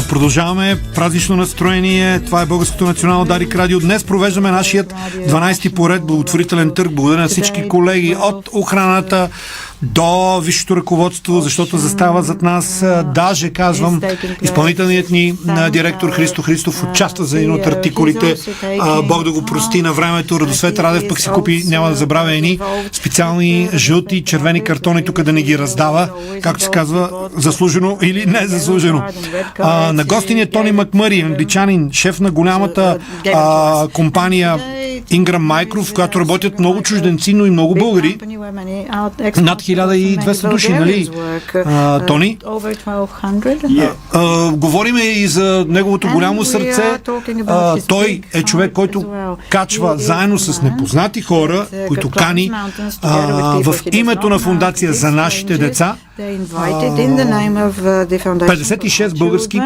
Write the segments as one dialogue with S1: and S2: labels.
S1: Продължаваме празнично настроение. Това е Българското национално ДАРИК радио. Днес провеждаме нашият 12-ти поред благотворителен търг. Благодаря на всички колеги от охраната до висшето ръководство, защото застава зад нас. Даже, казвам, изпълнителният ни директор Христо Христов участва за един от артикулите. Бог да го прости на времето. Радосвет Радев пък си купи, няма да забравя, едни специални жълти, червени картони тук да не ги раздава, както се казва, заслужено или не заслужено. На гости ни е Тони Макмъри, англичанин, шеф на голямата компания Ingram Micro, в която работят много чужденци, но и много българи. Над 1200 души, нали, Тони? Говориме и за неговото голямо сърце. Той е човек, който качва заедно с непознати хора, които кани в името на фундация за нашите деца 56 български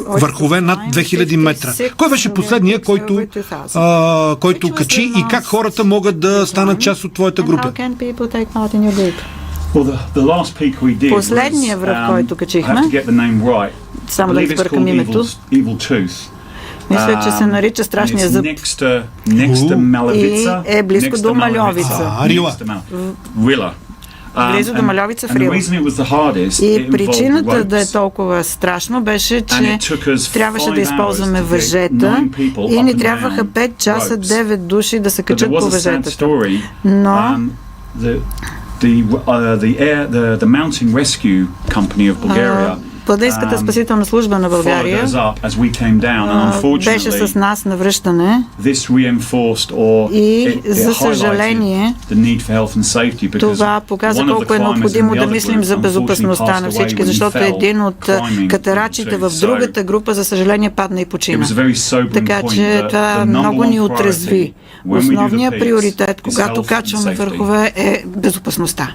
S1: върхове над 2000 метра. Кой беше последния, който качи и как хората могат да станат част от твоята група?
S2: Последния връх, който качихме, само да избъркам името, мисля, че се нарича Страшния зъб и е близко до Мальовица. Близо до Мальовица в Рила. И причината да е толкова страшно беше, че трябваше да използваме въжета и ни трябваха 5 часа 9 души да се качат по въжетата. Но
S3: the mountain rescue company of Bulgaria
S2: Планинската спасителна служба на България беше с нас на връщане и, за съжаление, това показа колко е необходимо да мислим за безопасността на всички, защото един от катерачите в другата група, за съжаление, падна и почина. Така че това много ни отрезви. Основният приоритет, когато качваме върхове, е безопасността.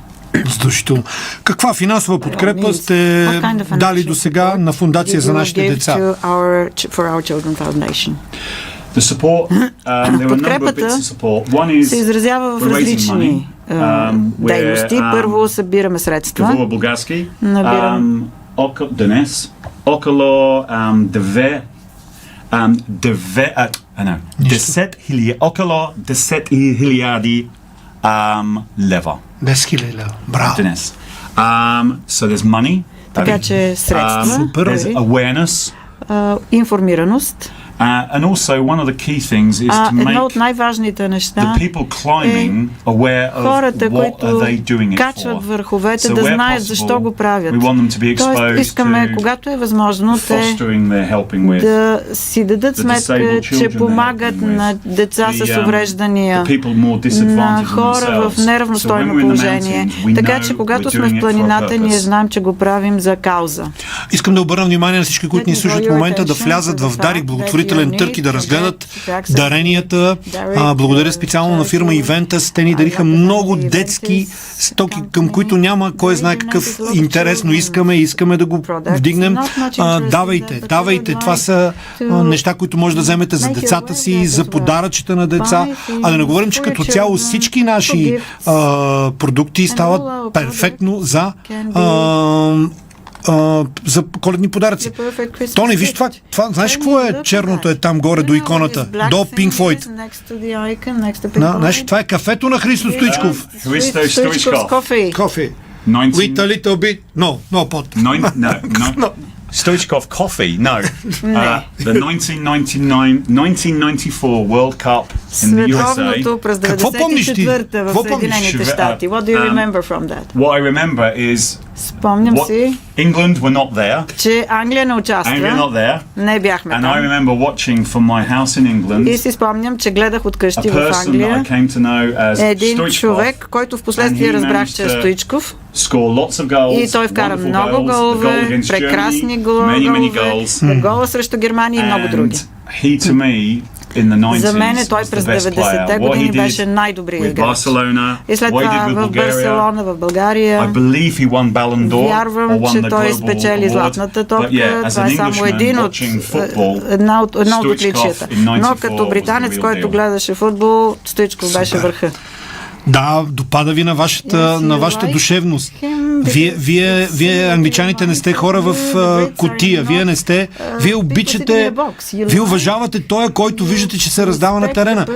S1: Задължително. Каква финансова подкрепа сте дали до сега на фундация за нашите деца?
S2: Подкрепата се изразява в различни дейности. Първо събираме средства. Набираме
S3: около 10 хиляди лева.
S1: 10 хиляди лева. Браво.
S3: So there's money.
S2: Така че средства.
S3: There's awareness.
S2: Информираност.
S3: And also one of the key things is to make
S2: едно от най-важните неща
S3: the people climbing aware of
S2: хората,
S3: what are they doing it for.
S2: качват върховете, да
S3: where
S2: знаят
S3: possible,
S2: защо го правят.
S3: We want them to be
S2: Тоест,
S3: exposed
S2: искаме, когато е възможно, те
S3: fostering their helping with
S2: да си дадат сметка, че помагат на деца с увреждания, на хора в неравностойно положение. Така че, когато сме в планината, ние знаем, че го правим за кауза.
S1: Искам да обърна внимание на всички, които ни слушат в момента, да влязат в Дарик благотворителен търг и да разгледат даренията. Благодаря специално на фирма Ивентас. Те ни дариха много детски стоки, към които няма кой знае какъв интерес, но искаме да го вдигнем. Давайте. Това са неща, които може да вземете за децата си, за подаръчета на деца. А да не говорим, че като цяло всички наши продукти стават перфектно за коледни подаръци. Тони, виж това, знаеш какво е черното е там горе до иконата? До Pink Floyd. Знаеш, това е кафето на Христо Стоичков.
S2: Стоичков
S1: Coffee. With a little bit. No, pot.
S3: No. Stoichkov coffee, no. The 1994 World Cup in the USA.
S2: Световното през 94-та в Съединените щати. What do you remember from that?
S3: What I remember is
S2: спомням си,
S3: England were not there.
S2: Че Англия не участва.
S3: Anglia not there.
S2: Не бяхме там.
S3: And I remember watching from my house in England.
S2: И си спомням, че гледах от къщи в Англия. Един човек, който в последствие разбрах, че е Стоичков. И той вкара много голове, прекрасни голове, гола срещу Германия и много други. За мен той през 90-те години беше най-добрият играч. И след това в Барселона, в България, вярвам, че той спечели златната топка. Това е само едно от отличията. Но като британец, който гледаше футбол, Стоичков беше върха.
S1: Да, допада ви на вашата душевност. Вие, англичаните, не сте хора в кутия. Вие обичате, вие уважавате тоя, който виждате, че се раздава на терена.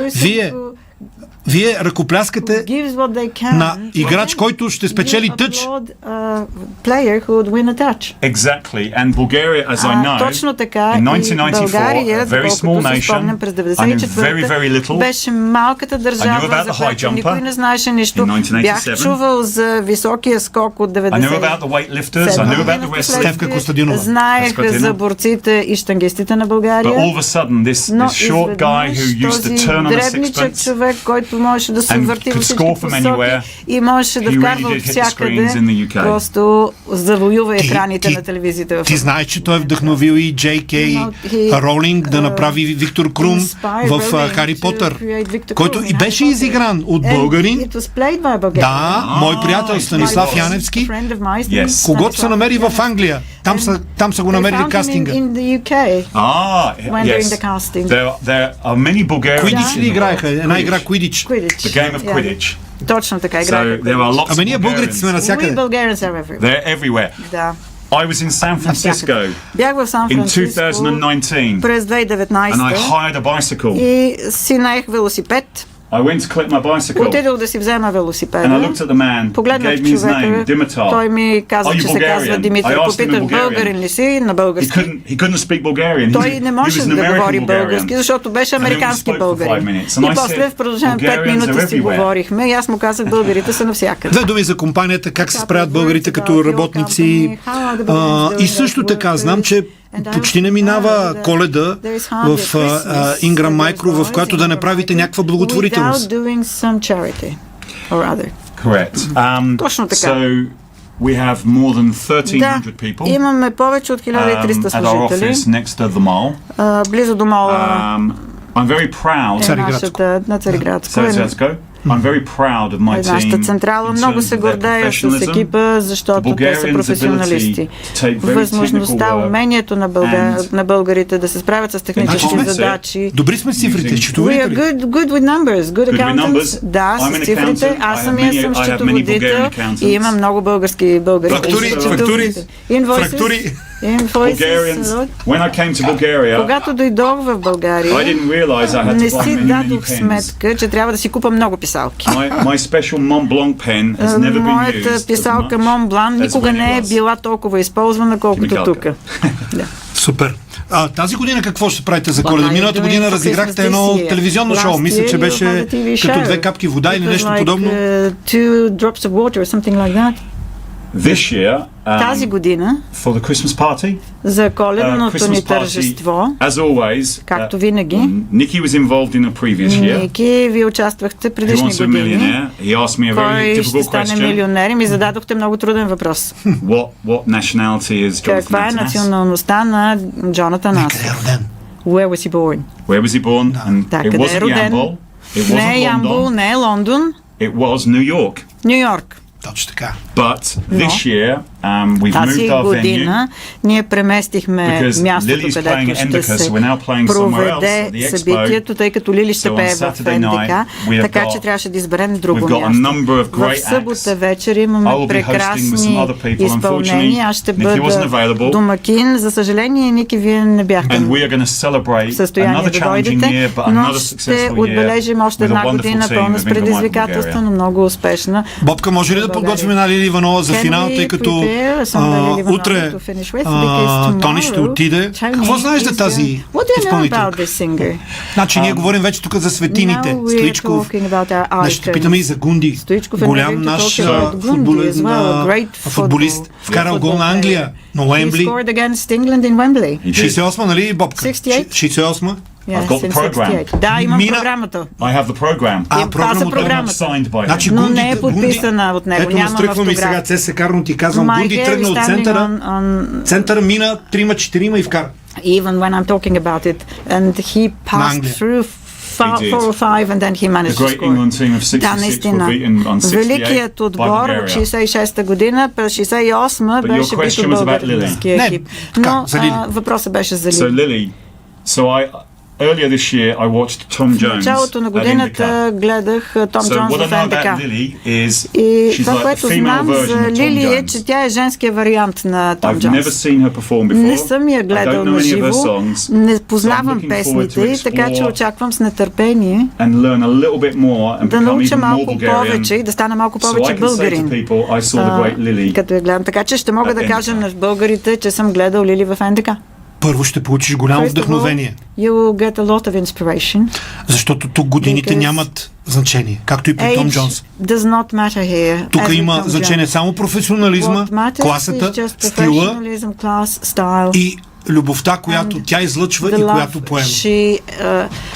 S1: Вие ръкопляскате на играч, който ще спечели тъч.
S3: Exactly. And Bulgaria, as I know,
S2: точно така,
S3: in 1994, a very small nation,
S2: през
S3: I knew very, very little.
S2: Беше малката държава, за която никой не знаеше нищо. Бях чувал за високия скок от
S3: 90. I knew about the weightlifters, I knew about the wrestlers.
S1: Стефка Костадинова.
S2: Знаех за борците и щангистите на България.
S3: But all of a sudden, this short guy who used to turn on a sixpence
S2: човек, който можеше да се върти във всички посоки и можеше да вкарва от всякъде, просто завоюва екраните на телевизията.
S1: Ти знаеш, че той е вдъхновил и Джей Кей Роулинг да направи Виктор Крум в Хари Потър, който и беше изигран от българин. Да, мой приятел Станислав Яневски, когото са намери в Англия. Там са го намерили кастинга. Квидич ли играеха? Една игра Квидич.
S3: The game of Quidditch.
S2: Точно така играеха.
S1: Ами ние българите сме навсякъде.
S3: They're everywhere.
S2: Да.
S3: I was in San Francisco.
S2: Бях в Сан Франциско през 2019
S3: and I hired a bicycle.
S2: И си наех велосипед.
S3: I went to collect my bicycle.
S2: Отидох да си взема велосипеда.
S3: And I looked at the man.
S2: Погледнах човека. Той ми каза, че се казва Димитър. Попитах, българин ли си? На български.
S3: He couldn't speak Bulgarian.
S2: Той не може да говори български, защото беше американски българин. И после в продължение 5 минути си говорихме и аз му казах, българите са навсякъде.
S1: Две думи за компанията, как се справят българите като работници. И също така, знам, че почти не минава Коледа в Ingram Micro, в която да направите някаква благотворителност.
S2: Точно така.
S3: We have more than 1,300 people.
S2: Имаме повече от 1300 служители. Близо до мола.
S3: I'm very proud.
S2: На Цариградско.
S3: I'm very proud of my team.
S2: Нашата централа много се гордее с екипа, защото те са професионалисти. Възможността, умението на българите да се справят с технически задачи.
S1: Добри сме с цифрите, счетоводители.
S2: We are good with numbers, good accountants. Да, с цифрите. Аз самия съм счетоводител и имам много българи.
S1: Фактури.
S2: Когато дойдох в България, не си дадох сметка, че трябва да си купа много писалки. Моята писалка Мон Блан никога не е била толкова използвана, колкото тук.
S1: Супер. Тази година какво ще правите за Коледа? Миналата година разиграхте едно телевизионно шоу. Мисля, че беше като 2 капки вода или нещо подобно.
S2: Тази година за коледното ни тържество, както винаги, Ники, вие участвахте предишни години. Кой ще стане милионер? И ми зададохте много труден въпрос. Каква е националността на Джонатан Асов? Where was he born? Къде е роден? Не е Ямбол, не е Лондон. Ню Йорк.
S1: Точно така.
S2: Тази година ние преместихме мястото, където ще се проведе събитието, тъй като Лили ще пее в НДК, така че трябваше да изберем друго място. В събота вечер имаме прекрасни изпълнения. Аз ще бъда домакин. За съжаление, Ники, вие не бяхте в състояние да дойдете, но ще отбележим още една година пълна с предизвикателства, но много успешна.
S1: Бобка, може ли да подготвим една Лили Иванова за финал, тъй като утре Тони ще отиде? Какво знаеш за тази изпълнителка? Значи ние говорим вече тук за светините. Стоичков. Ще питаме и за Гунди. Голям наш футболист. Вкарал гол на Англия на Уембли. 68, нали, Бобка? 68.
S3: I've got the program.
S2: Да, имам програмата.
S3: I have the program.
S2: Програмата.
S1: Значи,
S2: но не е подписана от него.
S1: Ето, настръхвам и сега ЦС Карно ти казвам. Гунди тръгна от центъра, мина 3-4 и вкара.
S2: Even when I'm talking about it. And he passed through 4 or 5 and then he managed to score. Да, наистина. Великият отбор от 66-та година, през 68-та беше бит от българския екип. Но въпросът беше за Лили.
S3: Earlier this year, I watched Tom Jones.
S2: В началото на годината гледах Том Джонс в НДК. И това, което знам за Лили е, че тя е женския вариант на Том Джонс. Не съм я гледал на живо, не познавам песните й, така че очаквам с нетърпение да науча малко повече и да стана малко повече българин, като я гледам. Така че ще мога да кажа на българите, че съм гледал Лили в НДК.
S1: Първо ще получиш голямо вдъхновение.
S2: You will get a lot of inspiration.
S1: Защото тук годините нямат значение, както и при Том Джонс.
S2: Does not matter here.
S1: Тук има значение само професионализма, класата, стила и любовта, която тя излъчва и която поема.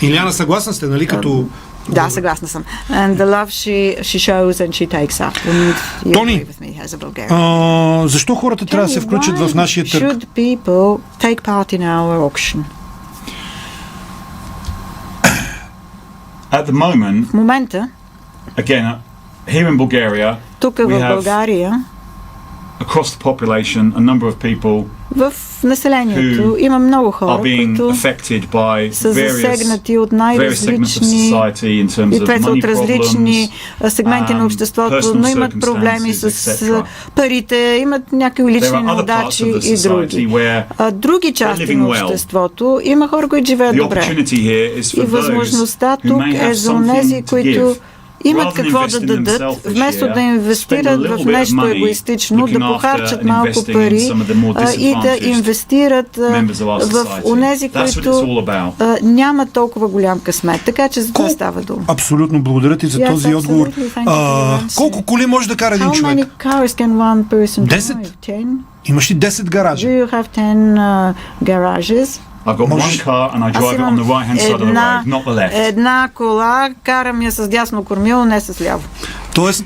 S1: Иляна, съгласна сте, нали, като...
S2: Да, съгласна съм. And the love she shows and she takes up.
S1: Тони, защо хората трябва да се включат в нашия търг?
S2: Should people take part in our auction?
S3: At the moment,
S2: в момента,
S3: again, here in Bulgaria,
S2: тук в България,
S3: across the population, a number of people
S2: в населението има много хора, които са засегнати от най-различни и това са от различни сегменти на обществото, но имат проблеми с парите, имат някакви лични неудачи и други. Други части на обществото има хора, които живеят добре. И възможността тук е за онези, които имат какво да дадат, вместо да инвестират в нещо егоистично, да похарчат малко пари и да инвестират в онези, които нямат толкова голям късмет. Така че за това става дума.
S1: Абсолютно благодаря ти за този отговор. Колко коли може да кара един човек? 10? Имаш ли 10 гаража?
S2: Do you have 10 garages?
S3: I've got one car and I drive it on the right-hand side of the road, not the left.
S2: Една кола, карам я с дясно кормило, не с ляво.
S1: Тоест,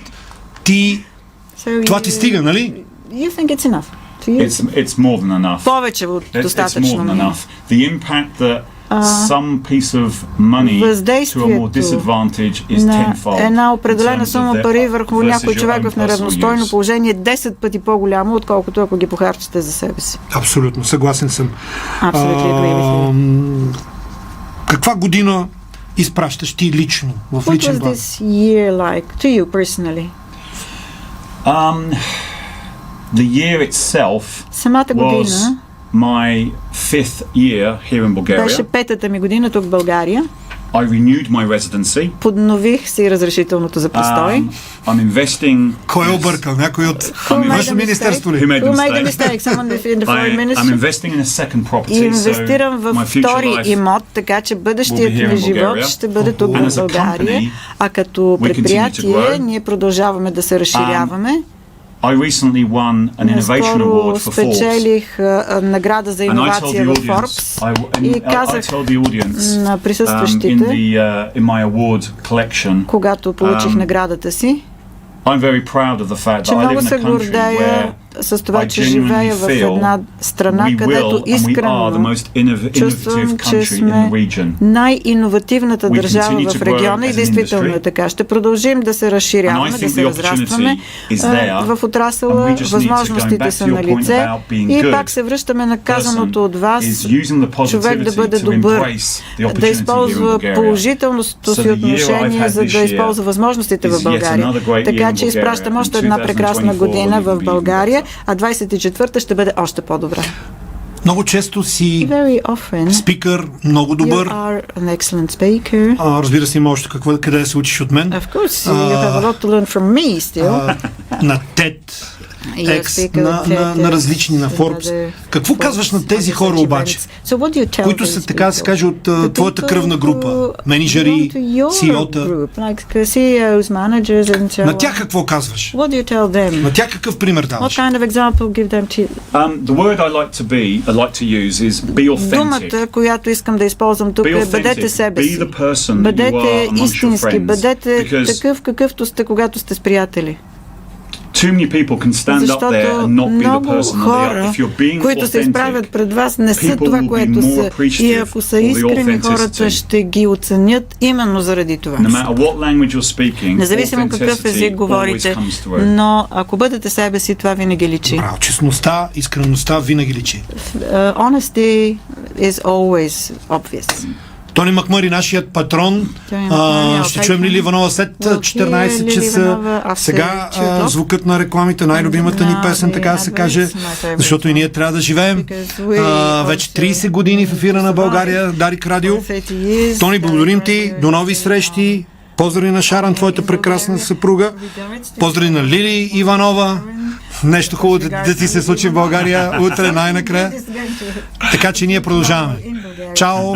S1: това ти стига, нали?
S2: You think it's enough?
S3: It's more than enough.
S2: Повече от достатъчно.
S3: It's more than enough. The impact that some piece of money to a more disadvantage is tenfold.
S2: Една определена сума пари върху някой човек в неравностойно положение 10 пъти по-голямо, отколкото ако ги похарчите за себе си.
S1: Абсолютно, съгласен съм. Каква година изпращаш ти лично, в личен план?
S2: What was this year like to you personally?
S3: The year itself was my 5th year here in Bulgaria.
S2: Беше петата ми година тук в България.
S3: I renewed my residency.
S2: Поднових си разрешителното за престой.
S3: I'm investing.
S1: Кой е объркал? Някой от външно министерство ли?
S3: Who made
S2: the mistake? Someone in the foreign ministry.
S3: I'm investing in a second property.
S2: Инвестирам в втори имот, така че бъдещият ми живот ще бъде тук в България. А като предприятие ние продължаваме да се разширяваме.
S3: I recently won an innovation award for Forbes.
S2: Спечелих награда за иновация в Forbes и казах на присъстващите, когато получих наградата си, че много се гордея с това, че живея в една страна, където искрено чувствам, че сме най-иновативната държава в региона и действително е така. Ще продължим да се разширяваме, да се разрастваме в отрасъла, възможностите са на лице и пак се връщаме на казаното от вас, човек да бъде добър, да използва положителното си отношение, за да използва възможностите в България. Така че изпращам още една прекрасна година в България, а 24-та ще бъде още по-добра.
S1: Много често си спикър, много добър. Разбира се, има още къде да се учиш от мен.
S2: Of course, you have a lot to learn from me still.
S1: На TED, на различни, на Forbes. Какво казваш на тези хора обаче, които са, така да се каже, от твоята кръвна група, менеджери, CEO-та? На тях какво казваш? На тях какъв пример даваш?
S2: Думата, която искам да използвам тук е бъдете себе си. Бъдете истински, бъдете такъв какъвто сте, когато сте с приятели. Защото много хора, които се изправят пред вас, не са това, което са. И ако са искрени, хората ще ги оценят именно заради това. Независимо какъв език говорите, но ако бъдете себе си, това винаги личи.
S1: Браво, честността, искреността винаги личи.
S2: Honesty is always obvious.
S1: Тони Макмъри, нашият патрон. Ще чуем Лили Иванова след 14 часа. Сега звукът на рекламите, най-любимата ни песен, така да се каже, защото и ние трябва да живеем. Вече 30 години в ефира на България, Дарик Радио. Тони, благодарим ти. До нови срещи. Поздрави на Шаран, твоята прекрасна съпруга. Поздрави на Лили Иванова. Нещо хубаво да ти се случи в България утре най-накрая. Така че ние продължаваме. Чао!